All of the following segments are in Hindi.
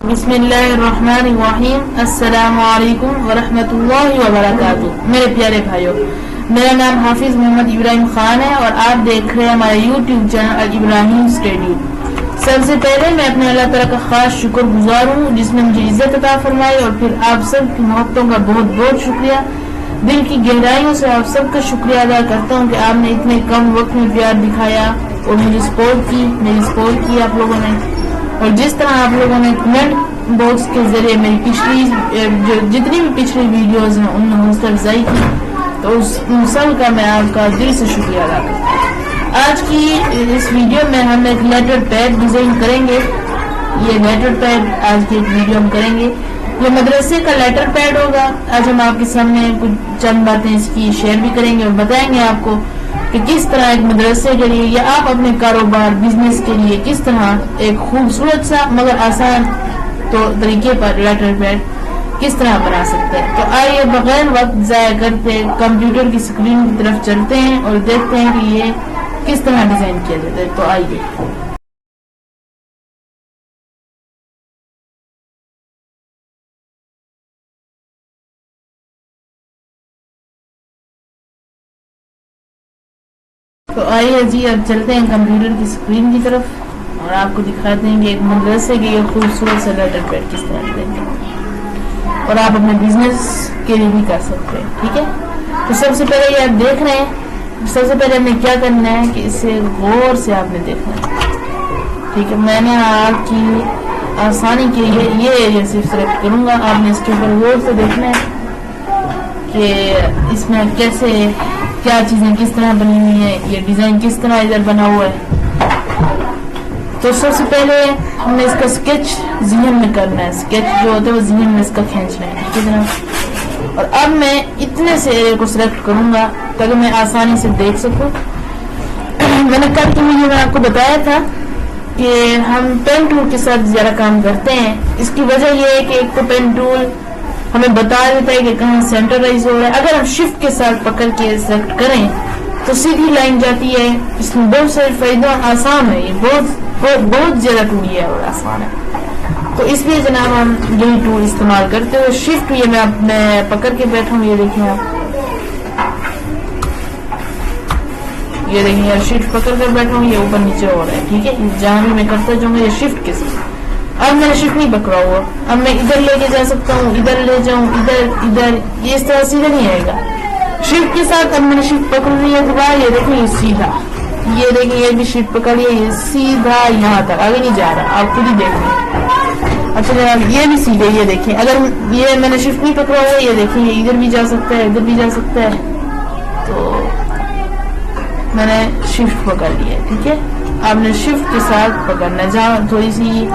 बिस्मिल्लाहिर्रहमानिर्रहीम। अस्सलामु अलैकुम वरहमतुल्लाहि वबरकातुहू। मेरे प्यारे भाइयों, मेरा नाम हाफिज मोहम्मद इब्राहिम खान है और आप देख रहे हैं हमारा यूट्यूब चैनल अल इब्राहिम स्टडी। सबसे पहले मैं अपने अल्लाह ताला का खास शुक्रगुजार हूँ जिसने मुझे इज्जत अता फरमाई, और फिर आप सब की मोहब्बतों का बहुत बहुत शुक्रिया। दिल की गहराइयों से आप सबका शुक्रिया अदा करता हूँ कि आपने इतने कम वक्त में प्यार दिखाया और मुझे मेरी सपोर्ट की आप लोगों ने। और जिस तरह आप लोगों ने कमेंट बॉक्स के जरिए मेरी जितनी भी पिछली वीडियोस हैं उनमें हौसला अफजाई की, तो उन सब का मैं आपका दिल से शुक्रिया अदा करता हूँ। आज की इस वीडियो में हम एक लेटर पैड डिजाइन करेंगे। ये लेटर पैड आज की एक वीडियो हम करेंगे। ये मदरसे का लेटर पैड होगा। आज हम आपके सामने कुछ चंद बातें इसकी शेयर भी करेंगे और बताएंगे आपको कि किस तरह एक मदरसे के लिए या आप अपने कारोबार बिजनेस के लिए किस तरह एक खूबसूरत सा मगर आसान तरीके पर लेटर पैड किस तरह बना सकते हैं। तो आइए बगैर वक्त जाया करते कंप्यूटर की स्क्रीन की तरफ चलते हैं और देखते हैं कि ये किस तरह डिजाइन किया जाता है। तो आइए। तो आइए जी, अब चलते हैं कंप्यूटर की स्क्रीन की तरफ और आपको दिखाते हैं कि एक मदरसे के खूबसूरत सा लेटर पैड किस तरह देंगे, और आप अपने बिजनेस के लिए भी कर सकते हैं। ठीक है, तो सबसे पहले ये आप देख रहे हैं, सबसे पहले हमें क्या करना है कि इसे गौर से आपने देखना है। ठीक है, मैंने आपकी आसानी के लिए ये एरिया सिर्फ सेलेक्ट करूंगा। आपने इसके ऊपर गौर से देखना है कि इसमें कैसे क्या चीजें किस तरह बनी हुई है, ये डिजाइन किस तरह इधर बना हुआ है। तो सबसे पहले हमें इसका स्केच ज़हन में करना है। स्केच जो होता है वो ज़हन में इसका खींचना है। ठीक है, और अब मैं इतने से एरिया को सिलेक्ट करूंगा ताकि मैं आसानी से देख सकूं। मैंने कल की वीडियो में आपको बताया था कि हम पेन टूल के साथ ज्यादा काम करते हैं। इसकी वजह यह है कि एक तो पेन टूल हमें बता देता है कि कहाँ सेंटराइज हो रहा है। अगर हम शिफ्ट के साथ पकड़ के सेलेक्ट करें तो सीधी लाइन जाती है। इसमें बहुत सारे फायदे, आसान है, ये बहुत ज्यादा टूल है और आसान है। तो इसलिए जनाब हम यही टूल इस्तेमाल करते हुए शिफ्ट, ये मैं पकड़ के बैठा हूँ। ये देखिए आप, ये देखिए यार, शिफ्ट पकड़ कर बैठा हूँ, ये ऊपर नीचे हो रहा है। ठीक है, जहां भी मैं करता जाऊंगा ये शिफ्ट के साथ। अब मैंने शिफ्ट नहीं पकड़ा हुआ, अब मैं इधर लेके जा सकता हूँ, इधर ले जाऊं, इधर ये इस तरह सीधा नहीं आएगा शिफ्ट के साथ। अब मैंने शिफ्ट पकड़ लिया दोबारा, ये देखिए ये सीधा, ये देखिए ये भी शिफ्ट पकड़ लिया, ये सीधा यहाँ तक आगे नहीं जा रहा, आप खुद ही देख लें। अच्छा जनाब, ये भी सीधे, ये देखिए अगर ये मैंने शिफ्ट नहीं पकड़ा हुआ, ये देखिए इधर भी जा सकता है, इधर भी जा सकता है। तो मैंने शिफ्ट पकड़ लिया। ठीक है, आपने शिफ्ट के साथ पकड़ना है। जहाँ थोड़ी सी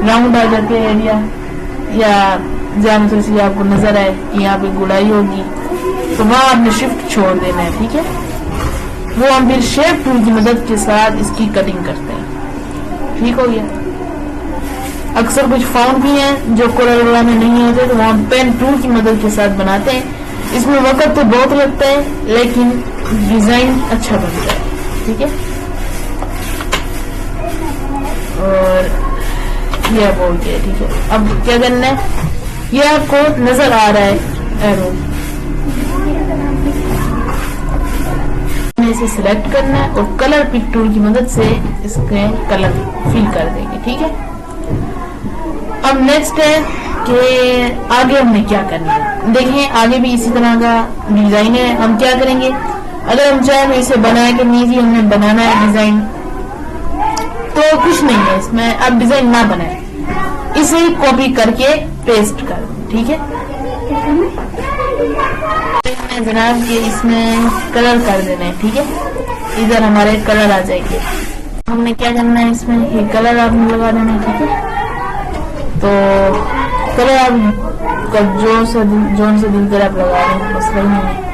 राउंड आ जाती है एरिया, या जहाँ थोड़ी सी आपको नजर आए कि यहाँ पे गुड़ाई होगी, तो वहां आपने शिफ्ट छोड़ देना है। ठीक है, वो हम फिर शेप टूल की मदद के साथ इसकी कटिंग करते हैं। ठीक हो गया। अक्सर कुछ फाउंड भी हैं जो कलर वाला में नहीं होते, तो वहां पेन टूल की मदद के साथ बनाते हैं। इसमें वक्त तो बहुत लगता है लेकिन डिजाइन अच्छा बनता है। ठीक है, और ये बोल के ठीक है। अब क्या करना है, ये आपको नजर आ रहा है एरो, इसे सिलेक्ट करना है और कलर पिक टूल की मदद से इसके कलर फिल कर देंगे। ठीक है, अब नेक्स्ट है कि आगे हमने क्या करना है। देखिए आगे भी इसी तरह का डिजाइन है। हम क्या करेंगे, अगर हम चाहें इसे बनाए कि नहीं हमने बनाना है डिजाइन, तो कुछ नहीं है इसमें, अब डिजाइन ना बनाए, इसे ही कॉपी करके पेस्ट कर। ठीक है, जनाब ये इसमें कलर कर देना है। ठीक है, इधर हमारे कलर आ जाएंगे। हमने क्या करना है, इसमें ये कलर आपने लगा देना है। ठीक है, तो कलर आप जोन से दिल कर आप लगा दें, बस वही नहीं है।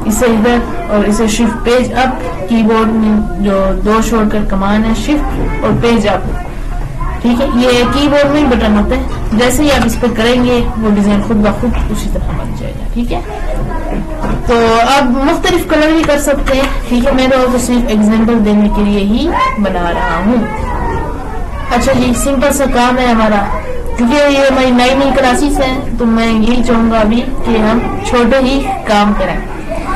इसे इधर और इसे शिफ्ट पेज अप, कीबोर्ड में जो दो शॉर्टकट कमांड है शिफ्ट और पेज अप। ठीक है, ये कीबोर्ड में ही बटन होते हैं, जैसे ही आप इस पर करेंगे वो डिजाइन खुद ब खुद उसी तरह बन जाएगा। ठीक है, तो आप मुख्तलिफ कलर भी कर सकते हैं। ठीक है, मैं तो सिर्फ एग्जाम्पल देने के लिए ही बना रहा हूँ। अच्छा जी, सिंपल सा काम है हमारा, क्योंकि ये हमारी नई नई क्लासेस हैं, तो मैं यही चाहूंगा अभी कि हम छोटे ही काम करें,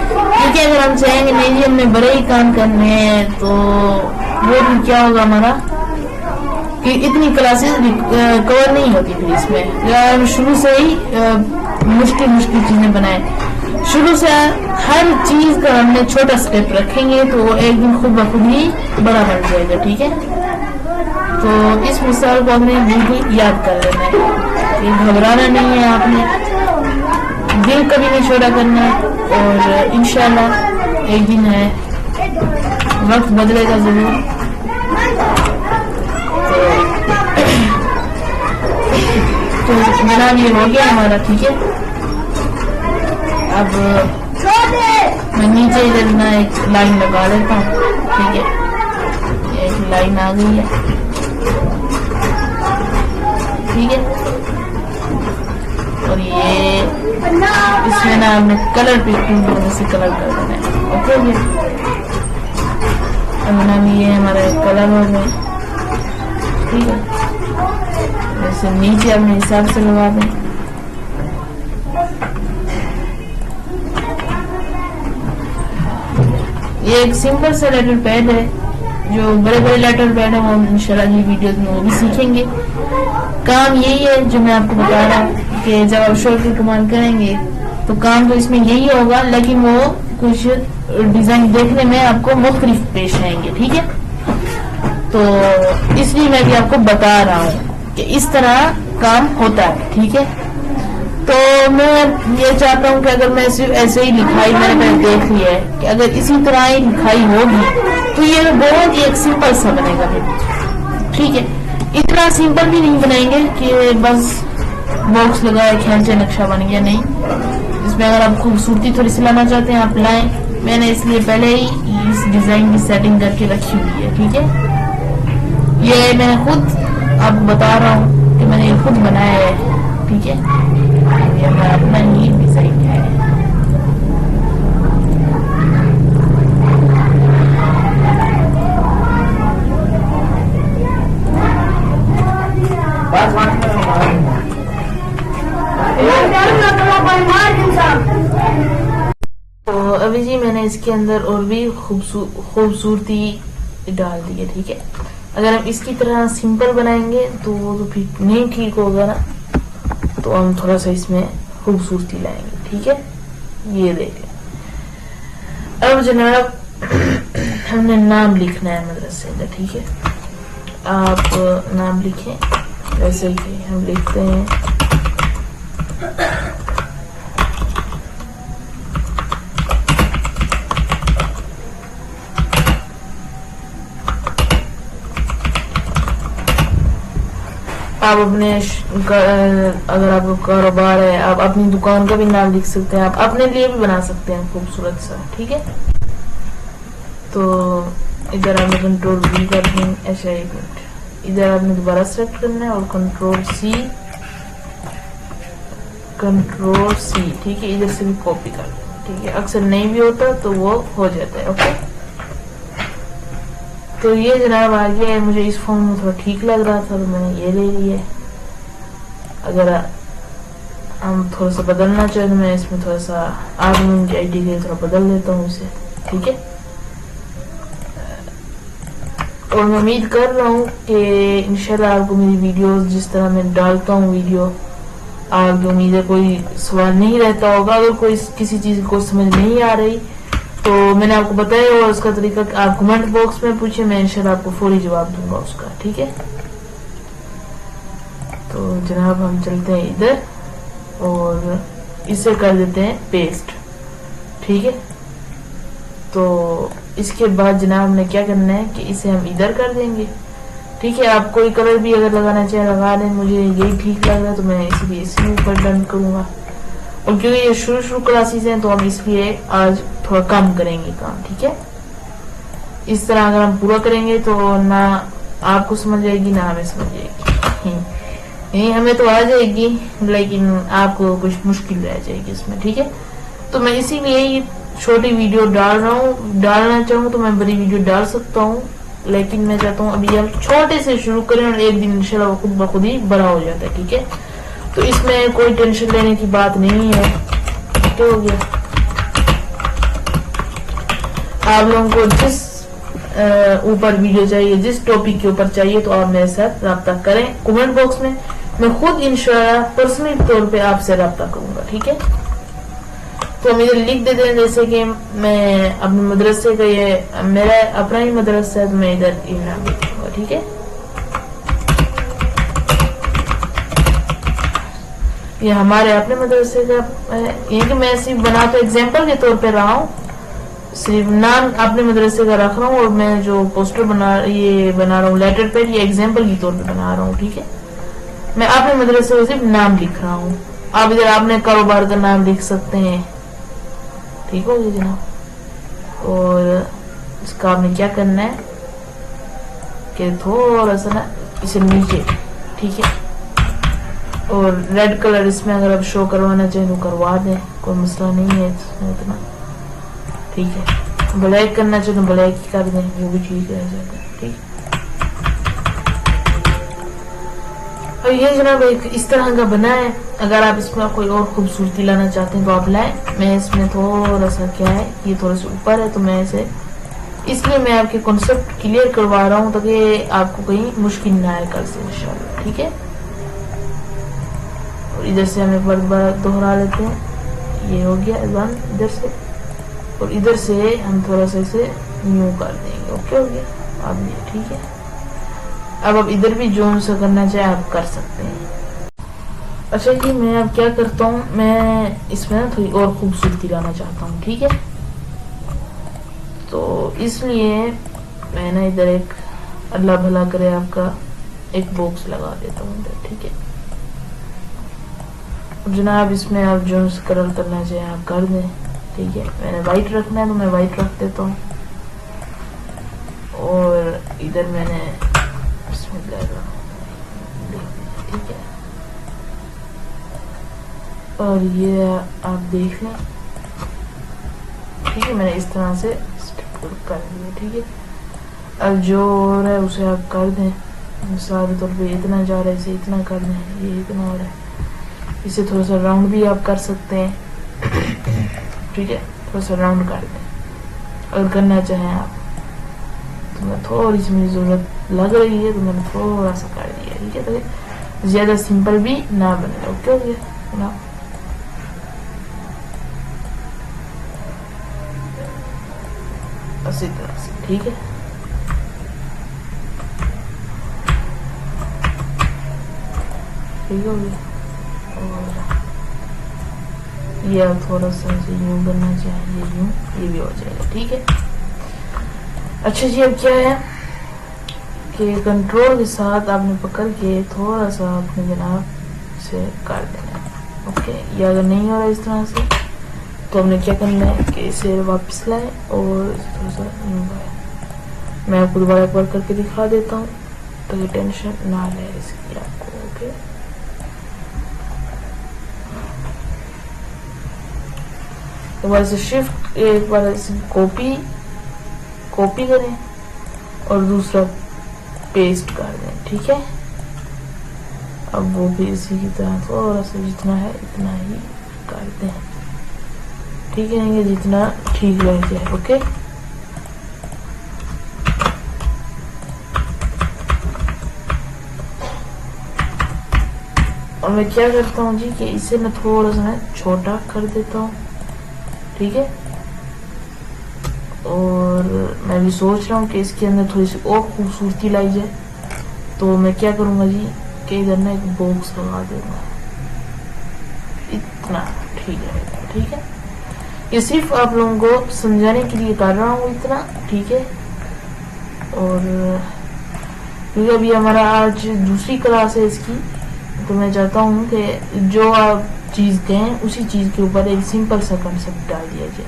क्योंकि अगर हम चाहेंगे नहीं जी हमने बड़े ही काम करने हैं तो वो भी क्या होगा हमारा कि इतनी क्लासेस कवर नहीं होती फिर इसमें। या हम शुरू से ही मुश्किल मुश्किल चीजें बनाए, शुरू से हर चीज का हमने छोटा स्टेप रखेंगे तो वो एक दिन खुद ब खुद ही बड़ा बन जाएगा। ठीक है, तो इस मिसाल को आपने बिल्कुल याद कर लेना है, ये घबराना नहीं है, आपने दिल कभी नहीं छोड़ा करना है, और इंशाल्लाह एक दिन है वक्त बदलेगा जरूर। तो जनाब ये हो गया हमारा। ठीक है, अब मैं नीचे इधर ना एक लाइन लगा देता हूँ। ठीक है, एक लाइन आ गई है। ठीक है, और ये इसमें ना हमने कलर पे से कलर कर देना है। ओके जी, अब ना ये हमारा कलर हो गया। ठीक है, जैसे नीचे अपने हिसाब से लगा दें। ये एक सिंपल सा लेटर पैड है, जो बड़े बड़े लेटर पैड है वो इंशाल्लाह जी वीडियोस में वो भी सीखेंगे। काम यही है जो मैं आपको बता रहा हूँ कि जब आप शॉर्ट की कमांड करेंगे तो काम तो इसमें यही होगा, लेकिन वो कुछ डिजाइन देखने में आपको मुख्तलिफ पेश आएंगे। ठीक है, तो इसलिए मैं भी आपको बता रहा हूँ कि इस तरह काम होता है। ठीक है, तो मैं ये चाहता हूँ कि अगर मैं सिर्फ ऐसे ही लिखाई मैंने देख लिया है कि अगर इसी तरह ही लिखाई होगी तो ये बहुत ही एक सिंपल सा बनेगा फिर। ठीक है, इतना सिंपल भी नहीं बनाएंगे कि बस बॉक्स लगाए खींचे नक्शा बन गया, नहीं। इसमें अगर आप खूबसूरती थोड़ी सी लाना चाहते हैं आप लाएं, मैंने इसलिए पहले ही इस डिजाइन की सेटिंग करके रखी हुई है। ठीक है, ये मैं खुद आपको बता रहा हूँ कि मैंने ये खुद बनाया है। ठीक है, ये मेरा अपना ही डिजाइन है। तो अभी जी मैंने इसके अंदर और भी खूबसूरती डाल दी है। ठीक है, अगर हम इसकी तरह सिंपल बनाएंगे तो वो तो फिर नहीं ठीक होगा ना, तो हम थोड़ा सा इसमें खूबसूरती लाएंगे। ठीक है, ये देखें। अब जनाब हमने नाम लिखना है मदरसे का। ठीक है, आप नाम लिखें जैसे कि हम लिखते हैं आप अपने अगर आपको कारोबार है आप अपनी दुकान का भी नाम लिख सकते हैं, आप अपने लिए भी बना सकते हैं खूबसूरत सा। ठीक है, तो इधर आपने कंट्रोल V कर दें, ऐसा एक मिनट, इधर आपने दोबारा सेलेक्ट करना है और कंट्रोल C। ठीक है, इधर से भी कॉपी कर दें। ठीक है, अक्सर नहीं भी होता तो वो हो जाता है। ओके, तो ये जनाब आ गया है। मुझे इस फॉर्म में थोड़ा ठीक लग रहा था तो मैंने ये ले लिया। अगर हम थोड़ा सा बदलना चाहें तो मैं इसमें थोड़ा सा आदमी की आईडी के लिए थोड़ा बदल देता हूँ इसे। ठीक है, और मैं उम्मीद कर रहा हूँ कि इंशाल्लाह आपको मेरी वीडियोस जिस तरह मैं डालता हूँ वीडियो, आपकी उम्मीद है कोई सवाल नहीं रहता होगा। अगर कोई किसी चीज को समझ नहीं आ रही तो मैंने आपको बताया हुआ उसका तरीका, आप कमेंट बॉक्स में पूछे, मैं इंशाल्लाह आपको फौरी जवाब दूंगा उसका। ठीक है, तो जनाब हम चलते हैं इधर और इसे कर देते हैं पेस्ट। ठीक है, तो इसके बाद जनाब ने क्या करना है कि इसे हम इधर कर देंगे। ठीक है, आप कोई कलर भी अगर लगाना चाहे लगा दें, मुझे यही ठीक लग रहा है तो मैं इसलिए इसी ऊपर डन करूंगा। और क्योंकि ये शुरू क्लासेस हैं तो हम इसलिए आज थोड़ा कम करेंगे काम। ठीक है, इस तरह अगर हम पूरा करेंगे तो ना आपको समझ आएगी ना हमें समझ आएगी। नहीं, हमें तो आ जाएगी लेकिन आपको कुछ मुश्किल रह जाएगी इसमें। ठीक है, तो मैं इसीलिए छोटी वीडियो डाल रहा हूँ। डालना चाहूँ तो मैं बड़ी वीडियो डाल सकता हूँ, लेकिन मैं चाहता हूँ अभी हम छोटे से शुरू करें और एक दिन इंशाल्लाह वो खुद ब खुद ही बड़ा हो जाता है। ठीक है, तो इसमें कोई टेंशन लेने की बात नहीं है। क्या हो गया, आप लोगों को जिस ऊपर वीडियो चाहिए, जिस टॉपिक के ऊपर चाहिए, तो आप मेरे साथ रब्ता करें कमेंट बॉक्स में। मैं खुद इंशाल्लाह पर्सनली तौर पे आपसे रब्ता करूंगा। ठीक है, तो हम इधर लिख देते हैं जैसे कि मैं अपने मदरसे का, ये मेरा अपना ही मदरसा है, तो मैं इधर नाम लिखूंगा। ठीक है, ये हमारे अपने मदरसे का है। ये कि मैं सिर्फ बना तो एग्जाम्पल के तौर पे रहा हूँ, सिर्फ नाम अपने मदरसे का रख रहा हूँ, और मैं जो पोस्टर बना रहा हूँ लेटर पैड, ये एग्जाम्पल के तौर पे बना रहा हूँ। ठीक है, मैं अपने मदरसे को सिर्फ नाम लिख रहा हूँ। आप इधर अपने कारोबार का नाम लिख सकते हैं। ठीक हो गया जनाब। और इसका आपने क्या करना है कि थोड़ा सा ना इसे नीचे, ठीक है, और रेड कलर इसमें अगर आप शो करवाना चाहें तो करवा दें, कोई मसला नहीं है इसमें इतना। ठीक है, ब्लैक करना चाहे तो ब्लैक ही कर दें, वो भी ठीक रह जाता है। ठीक, और ये जनाब एक इस तरह का बना है। अगर आप इसमें कोई और खूबसूरती लाना चाहते हैं तो आप लाएं। मैं इसमें थोड़ा सा क्या है, ये थोड़ा सा ऊपर है, तो मैं इसे इसलिए मैं आपके कॉन्सेप्ट क्लियर करवा रहा हूँ ताकि आपको कहीं मुश्किल ना आए कल से इंशाल्लाह। ठीक है, और इधर से हम एक बार दोहरा लेते हैं। ये हो गया वन इधर से, और इधर से हम थोड़ा सा इसे न्यू कर देंगे। ओके हो गया अब ये। ठीक है, अब आप इधर भी जोन सा करना चाहे आप कर सकते हैं। अच्छा जी, मैं अब क्या करता हूँ, मैं इसमें ना थोड़ी और खूबसूरती लाना चाहता हूँ। ठीक है, तो इसलिए मैं ना इधर एक, अल्लाह भला करे आपका, एक बॉक्स लगा देता हूँ इधर। ठीक है, जनाब इसमें आप जो कलर करना चाहे आप कर दें। ठीक है, मैंने वाइट रखना है तो मैं वाइट रख देता हूँ, और इधर मैंने ठीक है, और ये आप देख लें। ठीक है, मैंने इस तरह से कर दिया। ठीक है, अब जो हो रहा है उसे आप कर दें। मिसाल के तौर पे इतना जा रहा है, इसे इतना कर दें, ये इतना हो रहा है, इसे थोड़ा सा राउंड भी आप कर सकते हैं। ठीक है, थोड़ा सा राउंड कर दें अगर करना चाहें आप। तो मैं थोड़ी सी मेरी जरूरत लग रही है तो मैंने थोड़ा सा कर दिया। ठीक है, तो ज्यादा सिंपल भी ना बने। ओके हो गया ना, इसी तरह से। ठीक है, ठीक हो गया। और ये अब थोड़ा सा यूं करना चाहिए, यूं, ये भी हो जाएगा। ठीक है, अच्छा जी, अब क्या है कि कंट्रोल के साथ आपने पकड़ के थोड़ा सा अपने जनाब से काट देना है। ओके, ये अगर नहीं हो रहा इस तरह से तो हमने क्या करना है कि इसे वापस लाए और थोड़ा सा यूं लाए। मैं आपको दोबारा एक बार करके दिखा देता हूँ ताकि टेंशन ना ले इसकी आपको। ओके, एक बार से शिफ्ट, एक बार से कॉपी करें और दूसरा पेस्ट कर दें। ठीक है, अब वो भी इसी की तरह थोड़ा सा जितना है इतना ही कर दें। ठीक है, ये जितना ठीक रह जाए। ओके, और मैं क्या करता हूँ जी कि इसे मैं थोड़ा सा छोटा कर देता हूँ। ठीक है, और मैं भी सोच रहा हूँ कि इसके अंदर थोड़ी सी और खूबसूरती लाई जाए, तो मैं क्या करूँगा जी कि इधर ना एक बॉक्स लगा दूंगा, इतना ठीक है। ठीक है, ये सिर्फ आप लोगों को समझाने के लिए कर रहा हूँ इतना। ठीक है, और क्योंकि अभी हमारा आज दूसरी क्लास है इसकी, तो मैं चाहता हूँ कि जो आप चीज़ कहें उसी चीज़ के ऊपर एक सिंपल सा कंसेप्ट डाल दिया जाए।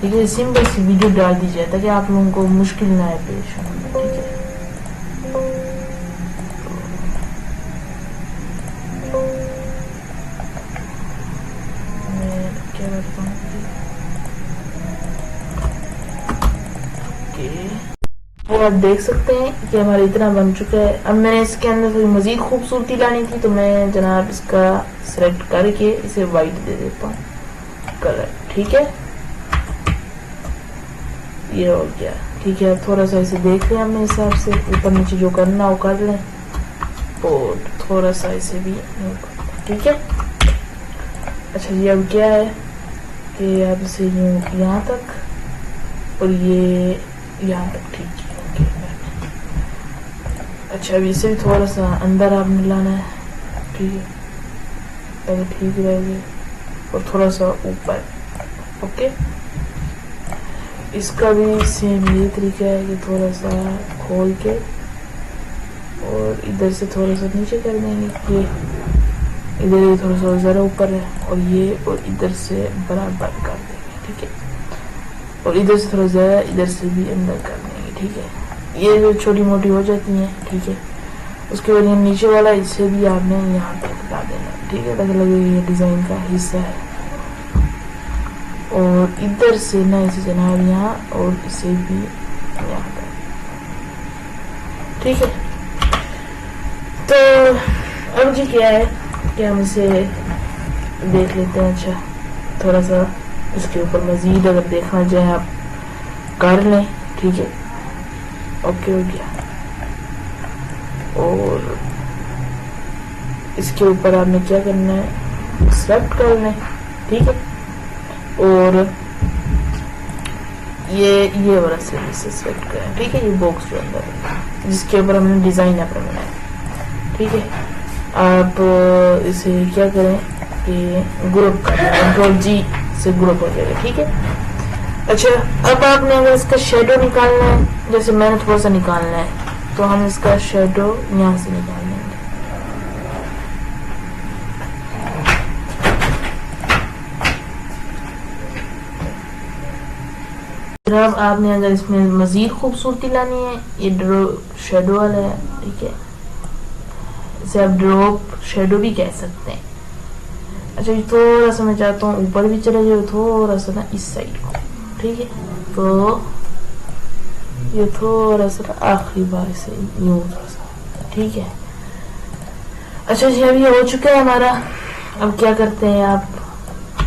ठीक है, सिंपल सी वीडियो डाल दी जाए ताकि आप लोगों को मुश्किल ना आए पेश होने में। ठीक है, मैं क्या करता हूँ, आप देख सकते हैं कि हमारा इतना बन चुका है। अब मैंने इसके अंदर थोड़ी मजीद खूबसूरती लानी थी, तो मैं जनाब इसका सिलेक्ट करके इसे वाइट दे देता हूँ कलर। ठीक है, ये हो गया। ठीक है, अब थोड़ा सा इसे देख लें अपने हिसाब से, ऊपर नीचे जो करना हो कर लें, और थोड़ा सा इसे भी। ठीक है, अच्छा जी, अब क्या है कि आप इसे यूँ यहाँ तक और ये यहाँ तक। ठीक है, ओके। अच्छा, अब इसे भी थोड़ा सा अंदर आपने लाना है। ठीक है, पहले ठीक रहेगी, और थोड़ा सा ऊपर। ओके, इसका भी सेम ये तरीका है कि थोड़ा सा खोल के और इधर से थोड़ा सा नीचे कर देंगे। ये इधर थोड़ा सा ज़रा ऊपर है, और ये और इधर से बराबर कर देंगे। ठीक है, और इधर से थोड़ा ज़्यादा, इधर से भी अंदर कर देंगे। ठीक है, ये जो छोटी मोटी हो जाती हैं। ठीक है, उसके बाद ये नीचे वाला इसे भी आपने यहाँ तक ला देना। ठीक है, ताकि लगे ये डिज़ाइन का हिस्सा है। और इधर से ना इसे जनाब यहाँ, और इसे भी यहाँ तक। ठीक है, तो अब जी क्या है कि हम इसे देख लेते हैं। अच्छा, थोड़ा सा इसके ऊपर मजीद अगर देखना चाहे आप कर लें। ठीक है, ओके हो गया। और इसके ऊपर आपने क्या करना है, सेलेक्ट कर लें। ठीक है, और ये वाला से सेलेक्ट करें। ठीक है, ये बॉक्स जो अंदर है जिसके ऊपर हमने डिजाइन अपना बनाया। ठीक है, आप इसे क्या करें कि ग्रुप कर लें, कंट्रोल जी से ग्रुप हो जाएगा। ठीक है, अच्छा, अब आपने अगर इसका शेडो निकालना है, जैसे मैंने थोड़ा सा निकालना है, तो हम इसका शेडो यहाँ से निकाल लेंगे। अब आपने अगर इसमें मजीद खूबसूरती लानी है, ये ड्रॉ शेडो वाला है। ठीक है, इसे आप ड्रॉप शेडो भी कह सकते हैं। अच्छा, ये थोड़ा सा मैं चाहता हूँ ऊपर भी चले जाए, थोड़ा सा ना इस साइड को। ठीक है, तो ये थोड़ा सा आखिरी बार से यूं थोड़ा सा। ठीक है, अच्छा जी, अब ये हो चुका है हमारा। अब क्या करते हैं आप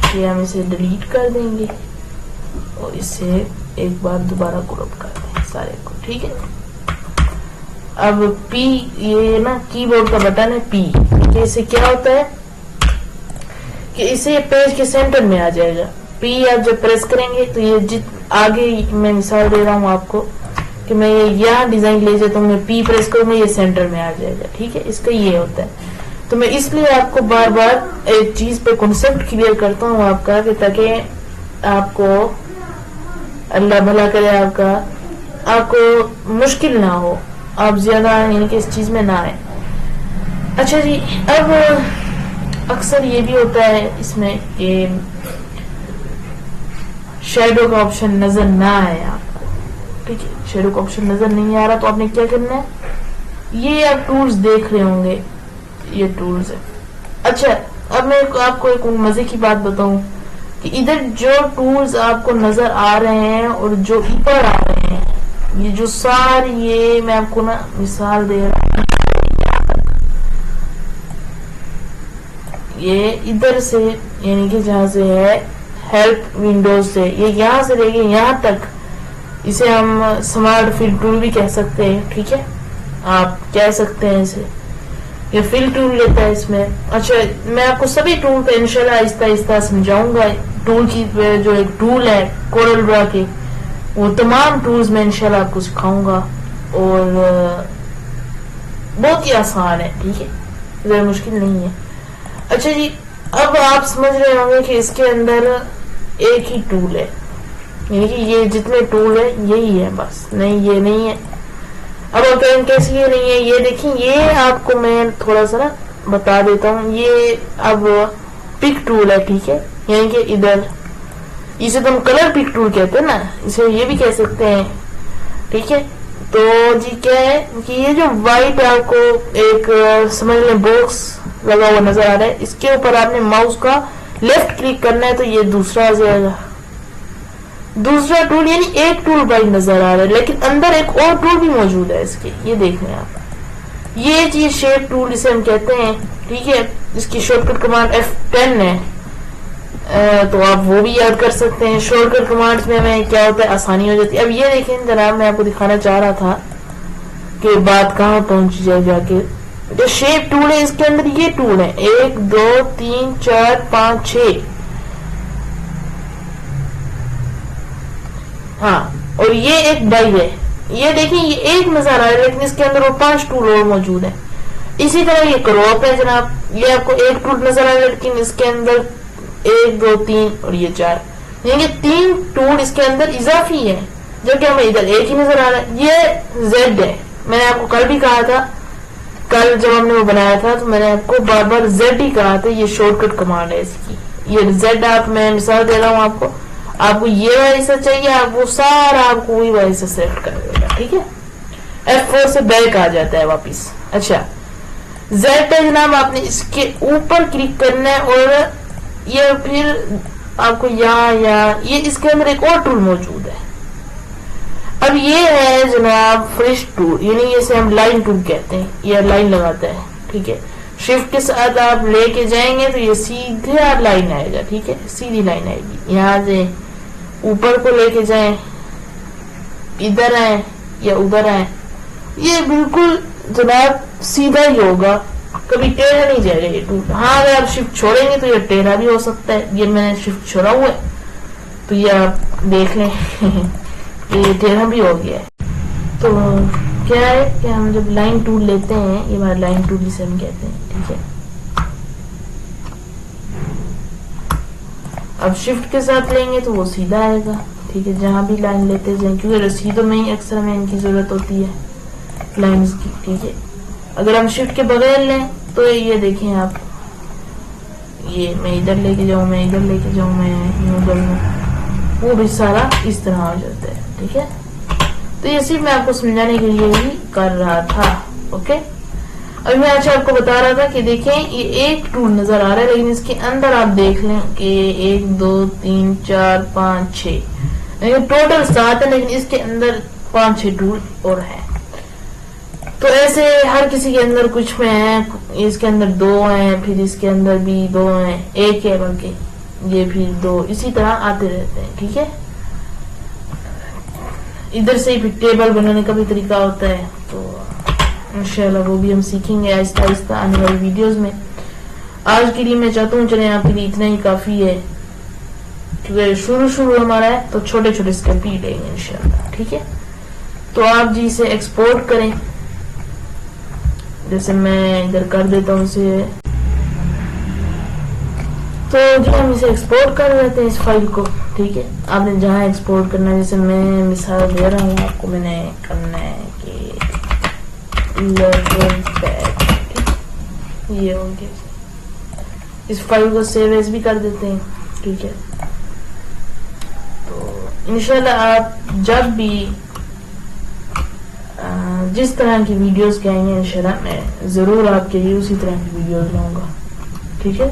कि हम इसे डिलीट कर देंगे और इसे एक बार दोबारा ग्रुप कर दें सारे को। ठीक है, अब पी, ये ना कीबोर्ड का बटन है पी। ठीक है, इससे क्या होता है कि इसे पेज के सेंटर में आ जाएगा। पी आप जब प्रेस करेंगे तो ये आगे मैं मिसाल दे रहा हूँ आपको कि मैं ये यहाँ डिजाइन ले जाता हूँ, मैं पी प्रेस करूंगा, ये सेंटर में आ जाएगा। ठीक है, इसका ये होता है। तो मैं इसलिए आपको बार बार एक चीज पे कॉन्सेप्ट क्लियर करता हूँ आपका, कि ताकि आपको अल्लाह भला करे, आपको मुश्किल ना हो, आप ज्यादा यानी कि इस चीज में ना आए। अच्छा जी, अब अक्सर ये भी होता है इसमें कि शेडो का ऑप्शन नजर ना आए आपको। ठीक है, शेडो का ऑप्शन नजर नहीं आ रहा, तो आपने क्या करना है, ये आप टूल्स देख रहे होंगे, ये टूल्स है। अच्छा, अब मैं आपको एक मजे की बात बताऊं कि इधर जो टूल्स आपको नजर आ रहे हैं और जो ऊपर आ रहे हैं, ये जो सारी, ये मैं आपको ना मिसाल दे रहा हूँ, ये इधर से यानी कि जहां से है हेल्प विंडोज से, ये यहाँ से लेके यहाँ तक, इसे हम स्मार्ट फिल टूल भी कह सकते हैं। ठीक है, आप कह सकते हैं इसे, ये फिल टूल लेता है इसमें। अच्छा, मैं आपको सभी टूल पे इंशाल्लाह आहिस्ता आहिस्ता समझाऊंगा। टूल की जो एक टूल है कोरल ड्रॉ के, वो तमाम टूल्स में इंशाल्लाह आपको सिखाऊंगा, और बहुत ही आसान है। ठीक है, ज्यादा मुश्किल नहीं है। अच्छा जी, अब आप समझ रहे होंगे कि इसके अंदर एक ही टूल है, यानी कि ये जितने टूल है यही है बस, नहीं ये नहीं है। अब आप कहेंगे कैसे ये नहीं है, ये देखिए, ये आपको मैं थोड़ा सा ना बता देता हूँ। ये अब पिक टूल है। ठीक है, यानी कि इधर, इसे तो हम कलर पिक टूल कहते हैं ना, इसे ये भी कह सकते हैं। ठीक है, तो जी क्या है कि ये जो व्हाइट आपको एक समझ लें बॉक्स लगा हुआ नजर आ रहा है, इसके ऊपर आपने माउस का लेफ्ट क्लिक करना है, तो ये दूसरा आ जाएगा। दूसरा टूल यानी एक टूल बाइट नजर आ रहा है, लेकिन अंदर एक और टूल भी मौजूद है इसके। ये देख रहे हैं आप, ये चीज शेप टूल इसे हम कहते हैं, ठीक है। इसकी शॉर्टकट कमांड F10 है, तो आप वो भी याद कर सकते हैं। शॉर्टकट कमांड्स में हमें क्या होता है, आसानी हो जाती है। अब ये देखें जनाब, मैं आपको दिखाना चाह रहा था कि बात कहाँ पहुंची जाए जाके। जो शेप टूल है इसके अंदर ये टूल है 1 2 3 4 5 6, हाँ, और ये एक बाई है। ये देखिए ये एक नजर आ रहा है, लेकिन इसके अंदर वो 5 टूल और मौजूद है। इसी तरह ये क्रॉप है जनाब, ये आपको एक टूल नजर आ रहा है, लेकिन इसके अंदर 1 2 3 और ये 4, यानी 3 टूल इसके अंदर इजाफी है, जो कि हमें इधर एक ही नजर आ रहा है। ये Z है, मैंने आपको कल भी कहा था, कल जब हमने वो बनाया था तो मैंने आपको बार बार Z ही कहा था। ये शॉर्टकट कमांड है इसकी, ये Z। आप, मैं मिसाल दे रहा हूँ आपको ये वाला हिस्सा चाहिए, आप वो सारा आपको वही वाला हिस्सा सेलेक्ट कर देगा, ठीक है। F4 से बैक आ जाता है वापिस। अच्छा, Z पे जनाब आपने इसके ऊपर क्लिक करना है, और ये फिर आपको यहाँ ये इसके अंदर एक और टूल मौजूद है। अब ये है जनाब फ्रेश टूल, यानी इसे हम लाइन टूल कहते हैं। ये लाइन लगाता है, ठीक है। शिफ्ट के साथ आप लेके जाएंगे तो ये सीधे लाइन आएगा, ठीक है, सीधी लाइन आएगी। यहाँ से ऊपर को लेके जाएं, इधर आए या उधर आए, ये बिल्कुल जनाब सीधा ही होगा, कभी टेढ़ा नहीं जाएगा ये टूल। हाँ, अगर आप शिफ्ट छोड़ेंगे तो ये टेढ़ा भी हो सकता है। ये मैंने शिफ्ट छोड़ा हुआ है, तो ये आप देख लें ये टेढ़ा भी हो गया है। तो क्या है कि हम जब लाइन टूल लेते हैं, ये हमारा लाइन टूल जिसे हम कहते हैं, ठीक है। अब शिफ्ट के साथ लेंगे तो वो सीधा आएगा, ठीक है। जहां भी लाइन लेते जाए, क्योंकि रसीदों में ही अक्सर हमें इनकी जरूरत होती है लाइंस की, ठीक है। अगर हम शिफ्ट के बगैर लें तो ये देखें आप, ये मैं इधर लेके जाऊं, मैं इधर लेके जाऊं, मैं उधर में, वो भी सारा इस तरह हो जाता है, ठीक है। तो ये सिर्फ मैं आपको समझाने के लिए ही कर रहा था, ओके। अभी मैं अच्छा आपको बता रहा था कि देखें ये एक टूल नजर आ रहा है, लेकिन इसके अंदर आप देख लें कि 1 2 3 4 5 6, टोटल 7 है, लेकिन इसके अंदर 5-6 टूल और है। तो ऐसे हर किसी के अंदर कुछ में है, इसके अंदर 2 हैं, फिर इसके अंदर भी 2 हैं, 1 है बल्कि, ये फिर 2, इसी तरह आते रहते हैं, ठीक है। इधर से ही टेबल बनाने का भी तरीका होता है, तो इंशाल्लाह वो भी हम सीखेंगे आहिस्ता आहिस्ता आने वाली वीडियोस में। आज के लिए मैं चाहता हूँ चले आपके लिए इतना ही काफी है, क्योंकि शुरू हमारा है, तो छोटे छोटे स्टेप ही लेंगे इंशाल्लाह, ठीक है। तो आप जी इसे एक्सपोर्ट करें, जैसे मैं इधर कर देता हूँ इसे, तो जो हम इसे एक्सपोर्ट कर देते हैं इस फाइल को, ठीक है। आपने जहाँ एक्सपोर्ट करना है, जैसे मैं मिसाल दे रहा हूँ आपको, मैंने करना है कि लेवल पैड, ये हो गया। इस फाइल को सेव एज भी कर देते हैं, ठीक है। तो इंशाल्लाह आप जब भी जिस तरह की वीडियोस कहेंगे इंशाल्लाह मैं जरूर आपके लिए उसी तरह की वीडियोस लाऊंगा, ठीक है।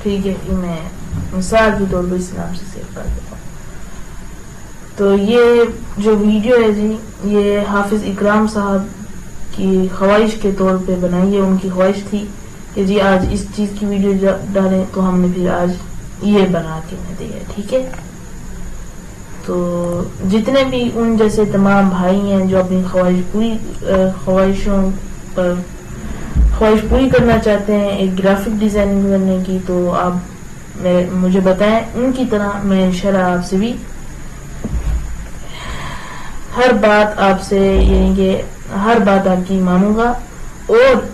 ठीक है, मैं मिसाल के तौर पर इस नाम से सेव कर देता हूँ। तो ये जो वीडियो है जी, ये हाफिज इकराम साहब की ख्वाहिश के तौर पे बनाई है। उनकी ख्वाहिश थी कि जी आज इस चीज की वीडियो डालें, तो हमने फिर आज ये बना के मैं दिया, ठीक है। तो जितने भी उन जैसे तमाम भाई हैं जो अपनी ख्वाहिशों पर ख्वाहिश पूरी करना चाहते हैं एक ग्राफिक डिजाइनिंग करने की, तो आप मुझे बताएं, उनकी तरह मैं इंशाल्लाह आपसे भी हर बात आपसे, यानी कि हर बात आपकी मानूंगा और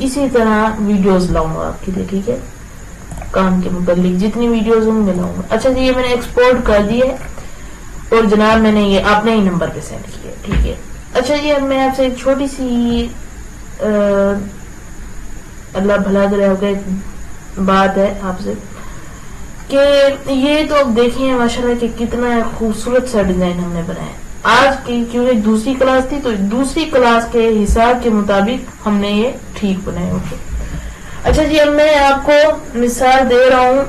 इसी तरह वीडियोस लाऊंगा आपके लिए, ठीक है। काम के मुताबिक जितनी वीडियोस होंगे लाऊंगा। अच्छा जी, ये मैंने एक्सपोर्ट कर दिए और जनाब मैंने ये अपने ही नंबर पे सेंड किया, ठीक है। अच्छा जी, अब मैं आपसे एक छोटी सी अल्लाह भला करे आपका एक बात है आपसे कि ये तो अब देखिए माशाल्लाह कि कितना खूबसूरत सा डिजाइन हमने बनाया। आज की क्योंकि दूसरी क्लास थी, तो दूसरी क्लास के हिसाब के मुताबिक हमने ये ठीक बनाए, ओके। अच्छा जी, अब मैं आपको मिसाल दे रहा हूँ।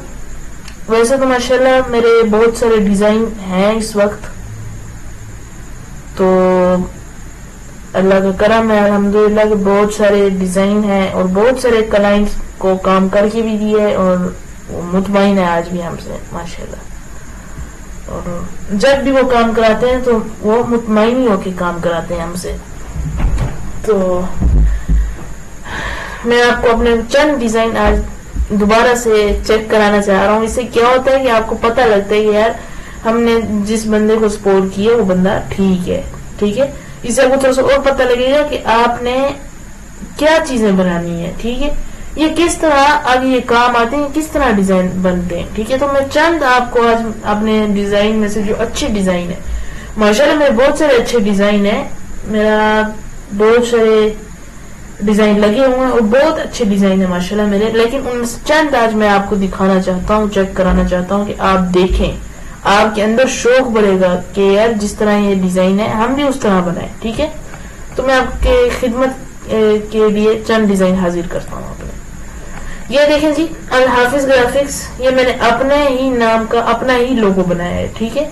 वैसे तो माशाल्लाह मेरे बहुत सारे डिजाइन हैं इस वक्त, तो अल्लाह का करम है अल्हम्दुलिल्लाह के बहुत सारे डिजाइन हैं और बहुत सारे क्लाइंट्स को काम करके भी दिए है और वो मुतमईन है आज भी हमसे माशाल्लाह। और जब भी वो काम कराते हैं तो वो मुतमईन ही होके काम कराते हैं हमसे। तो मैं आपको अपने चंद डिजाइन आज दोबारा से चेक कराना चाह रहा हूँ। इससे क्या होता है कि आपको पता लगता है कि यार हमने जिस बंदे को सपोर्ट किया वो बंदा ठीक है, ठीक है। इससे आपको थोड़ा सा और पता लगेगा कि आपने क्या चीजें बनानी है, ठीक है। ये किस तरह आगे ये काम आते हैं, किस तरह डिजाइन बनते हैं, ठीक है। तो मैं चंद आपको आज अपने डिजाइन में से जो अच्छे डिजाइन है, माशाल्लाह मेरे बहुत सारे अच्छे डिजाइन है, मेरा बहुत सारे डिजाइन लगे हुए हैं और बहुत अच्छे डिजाइन है माशाल्लाह मेरे, लेकिन उनमें से चंद आज मैं आपको दिखाना चाहता हूँ, चेक कराना चाहता हूँ कि आप देखें, आपके अंदर शौक बढ़ेगा कि यार जिस तरह ये डिजाइन है हम भी उस तरह बनाए, ठीक है। तो मैं आपके खिदमत के लिए चंद डिजाइन हाजिर करता हूँ अपने। ये देखें जी, अल हाफिज ग्राफिक्स, ये मैंने अपने ही नाम का अपना ही लोगो बनाया है, ठीक है।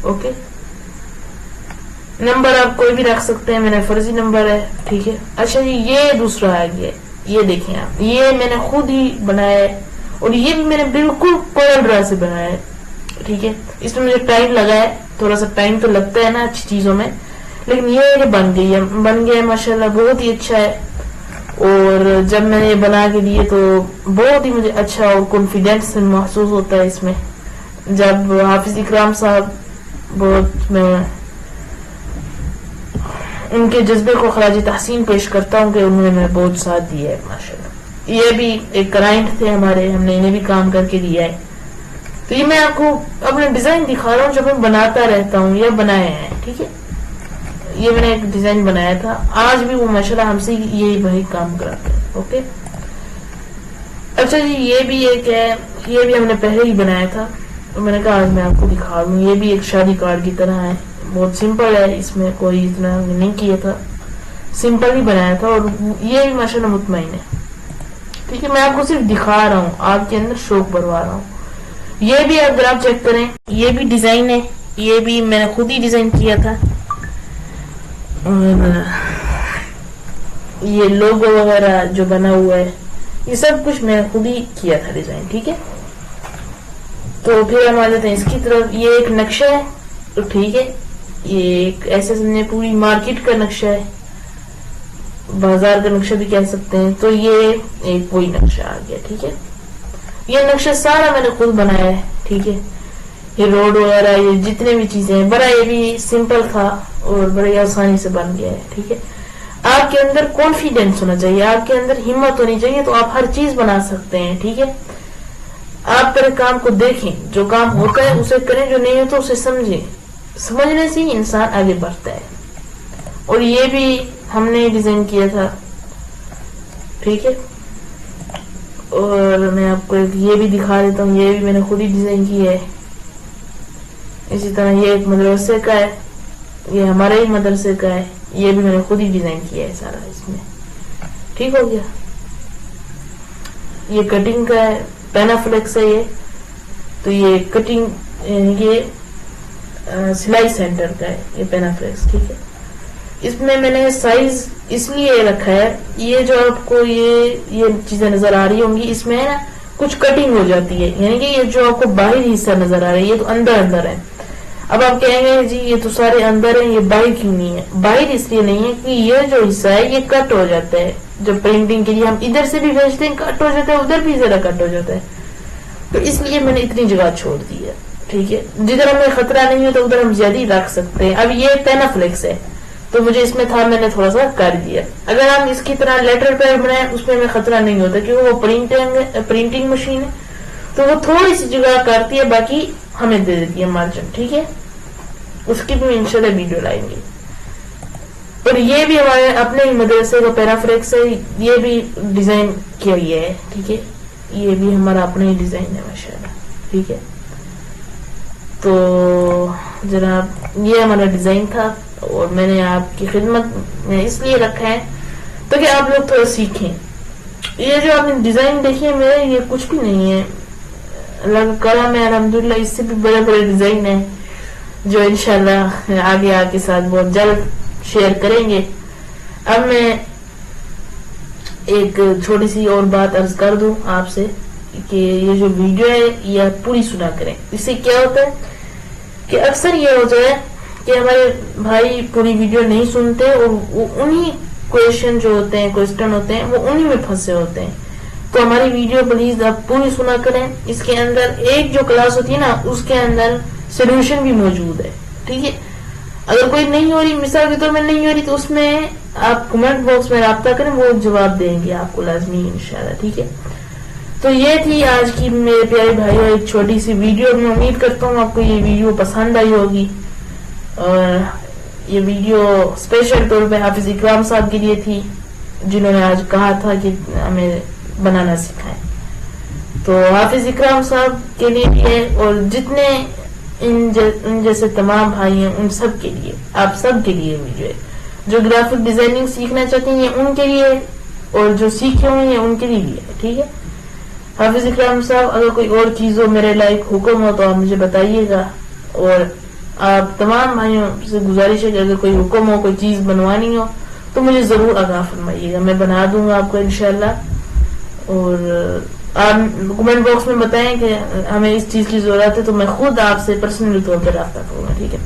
ओके, नंबर आप कोई भी रख सकते हैं, मैंने फर्जी नंबर है, ठीक है। अच्छा जी, ये दूसरा आ गया, ये देखें आप, ये मैंने खुद ही बनाया है और ये भी मैंने बिल्कुल कोरल ड्रा से बनाया है, ठीक है। इसमें मुझे टाइम लगा है, थोड़ा सा टाइम तो लगता है ना अच्छी चीजों में, लेकिन ये बन गया है माशाल्लाह, बहुत ही अच्छा है। और जब मैंने ये बना के दिए तो बहुत ही मुझे अच्छा और कॉन्फिडेंस महसूस होता है इसमें। जब हाफिज इकराम साहब, बहुत मैं उनके जज्बे को खराज तहसीन पेश करता हूँ कि उन्होंने मेरा बहुत साथ दिया है माशाल्लाह। ये भी एक क्लाइंट थे हमारे, हमने इन्हें भी काम करके दिया है। तो ये मैं आपको अपने डिजाइन दिखा रहा हूँ जो मैं बनाता रहता हूँ या बनाए हैं, ठीक है। ये मैंने एक डिजाइन बनाया था, आज भी वो माशाल्लाह हमसे यही वही काम कराते हैं, ओके। अच्छा जी, ये भी एक है, ये भी हमने पहले ही बनाया था, तो मैंने कहा आज मैं आपको दिखा दूं। ये भी एक शादी कार्ड की तरह है, बहुत सिंपल है, इसमें कोई इतना नहीं किया था, सिंपल ही बनाया था और ये भी माशाल्लाह मुतमईन है, ठीक है। मैं आपको सिर्फ दिखा रहा हूँ, आपके अंदर शौक भरवा रहा हूँ। ये भी अगर आप चेक करें, ये भी डिजाइन है, ये भी मैंने खुद ही डिजाइन किया था और ये लोगो वगैरह जो बना हुआ है ये सब कुछ मैंने खुद ही किया था डिजाइन, ठीक है। तो फिर हम आ जाते हैं इसकी तरफ। ये एक नक्शा है, तो ठीक है, ये एक ऐसे समझे पूरी मार्केट का नक्शा है, बाजार का नक्शा भी कह सकते हैं। तो ये एक वही नक्शा आ गया, ठीक है। ये नक्शा सारा मैंने खुद बनाया है, ठीक है। ये रोड वगैरह, ये जितने भी चीजें हैं, बड़ा ये भी सिंपल था और बड़ी आसानी से बन गया है, ठीक है। आपके अंदर कॉन्फिडेंस होना चाहिए, आपके अंदर हिम्मत होनी चाहिए, तो आप हर चीज बना सकते हैं, ठीक है। आप पहले काम को देखें, जो काम होता है उसे करें, जो नहीं होता उसे समझें, समझने से ही इंसान आगे बढ़ता है। और ये भी हमने डिजाइन किया था, ठीक है। और मैं आपको ये भी दिखा देता हूँ, ये भी मैंने खुद ही डिजाइन किया है। इसी तरह ये एक मदरसे का है, ये हमारे ही मदरसे का है, ये भी मैंने खुद ही डिजाइन किया है सारा इसमें, ठीक हो गया। ये कटिंग का है, पेनाफ्लेक्स है ये, तो ये कटिंग ये सिलाई सेंटर का है, ये पेनाफ्लेक्स, ठीक है। इसमें मैंने साइज इसलिए रखा है, ये जो आपको ये चीजें नजर आ रही होंगी, इसमें है ना कुछ कटिंग हो जाती है, यानी कि ये जो आपको बाहरी हिस्सा नजर आ रहा है ये तो अंदर अंदर है। अब आप कहेंगे जी ये तो सारे अंदर है, ये बाहर क्यों नहीं है? बाहर इसलिए नहीं है कि ये जो हिस्सा है ये कट हो जाता है, जब प्रिंटिंग के लिए हम इधर से भी भेजते हैं कट हो जाता है, उधर भी जरा कट हो जाता है, तो इसलिए मैंने इतनी जगह छोड़ दी है, ठीक है। जिधर हमें खतरा नहीं होता उधर हम ज्यादा रख सकते हैं। अब ये पेनाफ्लेक्स है, तो मुझे इसमें था, मैंने थोड़ा सा कर दिया। अगर हम इसकी तरह लेटर पैड बनाए उसमें हमें खतरा नहीं होता, क्योंकि वो प्रिंटिंग मशीन है, तो वो थोड़ी सी जगह करती है, बाकी हमें दे देती है मार्जिन, ठीक है। उसकी भी इंशाल्लाह वीडियो लाएंगे। और ये भी हमारे अपने ही मदरसे का पेनाफ्लेक्स है, ये भी डिजाइन किया गया है, ठीक है। ये भी हमारा अपना ही डिजाइन है माशाल्लाह, ठीक है। तो जनाब ये हमारा डिजाइन था और मैंने आपकी खिदमत में इसलिए रखा है ताकि आप लोग थोड़ा सीखें ये जो आपने डिजाइन देखी है मेरे, ये कुछ भी नहीं है, अल्लाह का करम है अल्हम्दुलिल्लाह। इससे भी बड़े बड़े डिजाइन है जो इंशाल्लाह आगे आपके साथ बहुत जल्द शेयर करेंगे। अब मैं एक छोटी सी और बात अर्ज कर दूं आपसे कि ये जो वीडियो है ये आप पूरी सुना करें। इससे क्या होता है कि अक्सर ये होता है कि हमारे भाई पूरी वीडियो नहीं सुनते और उन्हीं क्वेश्चन जो होते हैं, क्वेश्चन होते हैं, वो उन्हीं में फंसे होते हैं। तो हमारी वीडियो प्लीज आप पूरी सुना करें। इसके अंदर एक जो क्लास होती है ना, उसके अंदर सोल्यूशन भी मौजूद है, ठीक है। अगर कोई नहीं हो रही, मिसाल के तौर में नहीं हो रही, तो उसमें आप कमेंट बॉक्स में राब्ता करें, वो जवाब देंगे आपको लाजमी इंशाल्लाह, ठीक है। तो ये थी आज की मेरे प्यारे भाइयों एक छोटी सी वीडियो। मैं उम्मीद करता हूँ आपको ये वीडियो पसंद आई होगी। और ये वीडियो स्पेशल तौर पे हाफिज इकराम साहब के लिए थी, जिन्होंने आज कहा था कि हमें बनाना सिखाएं। तो हाफिज इकराम साहब के लिए भी है और जितने इन जैसे तमाम भाई हैं उन सब के लिए, आप सब के लिए वीडियो है। जो ग्राफिक डिजाइनिंग सीखना चाहते हैं उनके लिए, और जो सीखे हुए हैं उनके लिए भी है, ठीक है। हाफिज इकराम साहब, अगर कोई और चीज हो, मेरे लायक हुक्म हो, तो आप मुझे बताइएगा। और आप तमाम भाइयों से गुजारिश है कि अगर कोई हुक्म हो, कोई चीज बनवानी हो, तो मुझे जरूर आगाह फरमाइएगा, मैं बना दूंगा आपको इंशाल्लाह। और आप कमेंट बॉक्स में बताएं कि हमें इस चीज की जरूरत है, तो मैं खुद आपसे पर्सनली तौर पर राब्ता करूंगा, ठीक है।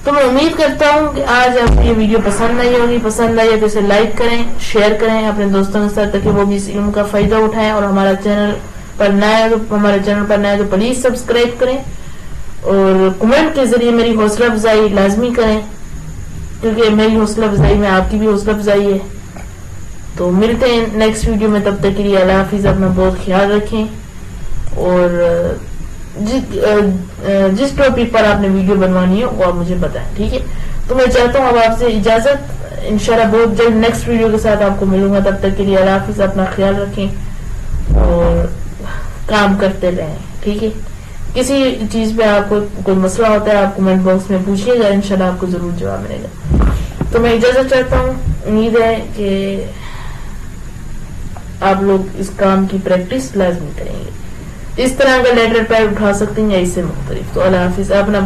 तो मैं उम्मीद करता हूँ कि आज आपको ये वीडियो पसंद आई होगी। पसंद आई है तो इसे लाइक करें, शेयर करें अपने दोस्तों के साथ, ताकि वो भी इस इल्म का फायदा उठाएं। और हमारे चैनल पर नया है तो प्लीज सब्सक्राइब करें और कमेंट के जरिए मेरी हौसला अफजाई लाजमी करें, क्योंकि मेरी हौसला अफजाई में आपकी भी हौसला अफजाई है। तो मिलते हैं नेक्स्ट वीडियो में, तब तक के लिए अल्लाह हाफिज, अपना बहुत ख्याल रखें। और जिस टॉपिक पर आपने वीडियो बनवानी हो वो आप मुझे बताएं, ठीक है। तो मैं चाहता हूँ अब आपसे इजाजत, इंशाल्लाह बहुत जल्द नेक्स्ट वीडियो के साथ आपको मिलूंगा। तब तक के लिए अल्लाह हाफिज, अपना ख्याल रखें और काम करते रहें, ठीक है। किसी चीज पे आपको कोई मसला होता है, आप कमेंट बॉक्स में पूछिएगा, इंशाल्लाह आपको जरूर जवाब मिलेगा। तो मैं इजाजत चाहता हूँ, उम्मीद है कि आप लोग इस काम की प्रैक्टिस लाजमी करेंगे। इस तरह का लेटर पैड उठा सकते हैं या इससे मुख्तलिफ। तो अल्लाह हाफिज, अपना